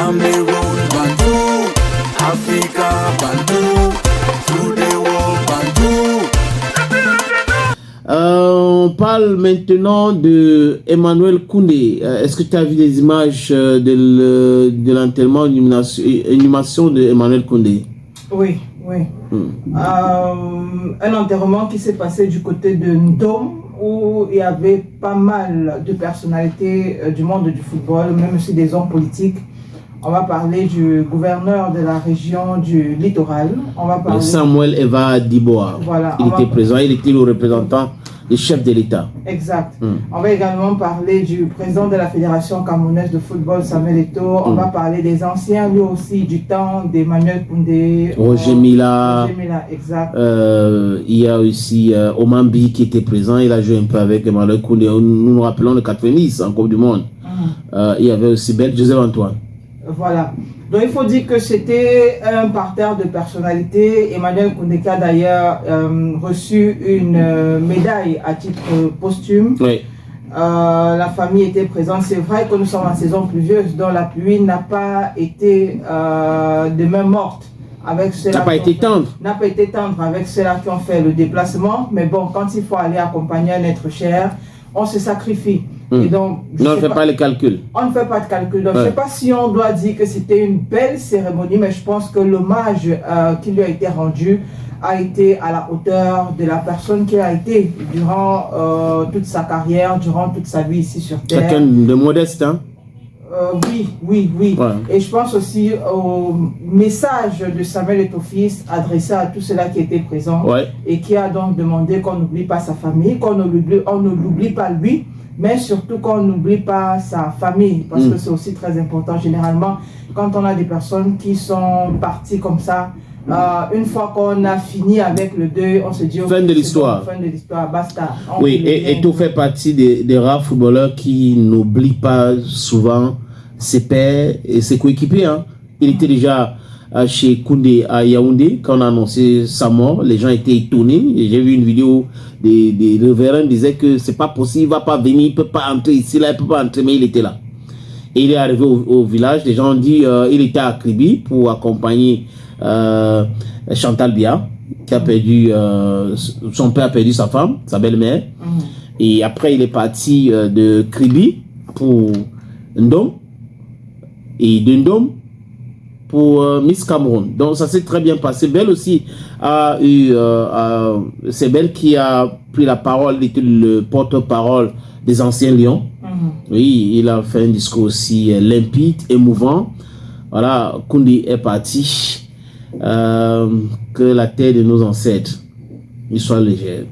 Cameroun, Bantou, Africa, Bantou, through the world, Bantou. On parle maintenant de Emmanuel Koundé. Est-ce que tu as vu des images de l'enterrement, inhumation de Emmanuel Koundé? Oui, oui. Un enterrement qui s'est passé du côté de Ndom, où il y avait pas mal de personnalités du monde du football, même aussi des hommes politiques. On va parler du gouverneur de la région du littoral. On va parler Samuel Eva Diboa. Voilà, il était présent, il était le représentant du chef de l'État. Exact. On va également parler du président de la Fédération camerounaise de football, Samuel Eto'o. On va parler des anciens, lui aussi, du temps d'Emmanuel Koundé. Roger Mila. Roger Mila, exact. Il y a aussi Omambi qui était présent. Il a joué un peu avec Emmanuel Koundé. Nous nous rappelons le 90 en Coupe du Monde. Il y avait aussi Joseph Antoine. Voilà. Donc il faut dire que c'était un parterre de personnalités. Emmanuel Koundé a d'ailleurs reçu une médaille à titre posthume. Oui. La famille était présente. C'est vrai que nous sommes en saison pluvieuse, dont la pluie n'a pas été de main morte avec ceux-là. N'a pas été tendre. N'a pas été tendre avec ceux-là qui ont fait le déplacement. Mais bon, quand il faut aller accompagner un être cher, on se sacrifie. Et donc, on ne fait pas les calculs. On ne fait pas de calcul. Donc, je ne sais pas si on doit dire que c'était une belle cérémonie, mais je pense que l'hommage qui lui a été rendu a été à la hauteur de la personne qui a été durant toute sa carrière, durant toute sa vie ici sur Terre. Quelqu'un de modeste, hein? Oui. Ouais. Et je pense aussi au message de Samuel Eto'o fils adressé à tous ceux-là qui étaient présents et qui a donc demandé qu'on n'oublie pas sa famille, qu'on ne l'oublie pas lui, mais surtout qu'on n'oublie pas sa famille, parce que c'est aussi très important. Généralement, quand on a des personnes qui sont parties comme ça, une fois qu'on a fini avec le deuil, on se dit fin de l'histoire. Fin de l'histoire, basta. Oui, et tout fait partie des rares footballeurs qui n'oublient pas souvent ses pairs et ses coéquipiers. Hein. Il était déjà chez Koundé à Yaoundé quand on a annoncé sa mort. Les gens étaient étonnés. J'ai vu une vidéo des révérends qui disaient que c'est pas possible, il va pas venir, il peut pas entrer ici, là, il peut pas entrer, mais il était là. Et il est arrivé au village. Les gens ont dit il était à Kribi pour accompagner Chantal Bia, qui a perdu, son père a perdu sa femme, sa belle-mère. Et après, il est parti de Kribi pour Ndom et de Ndom pour Miss Cameroun. Donc ça s'est très bien passé. Belle aussi a eu, c'est Belle qui a pris la parole, il était le porte-parole des anciens Lions. Oui, il a fait un discours aussi limpide, émouvant. Voilà, Koundé est parti. Que la terre de nos ancêtres y soit légère.